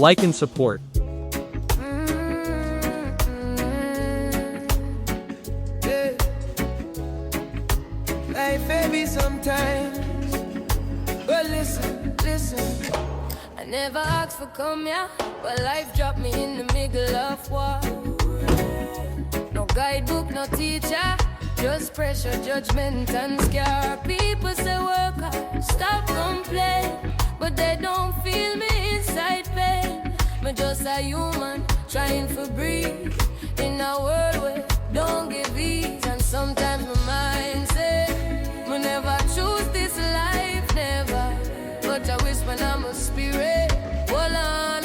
like and support. Yeah. Life heavy sometimes. But listen, listen. I never asked for come here, but life dropped me in the middle of war. No guidebook, no teacher, just pressure, judgment and scare. People say work hard, stop complain, but they don't feel me inside pain. Me just a human trying to breathe in a world where don't give ease. And sometimes my mind says me never choose this life, never. But I wish when I'm a spirit, hold on,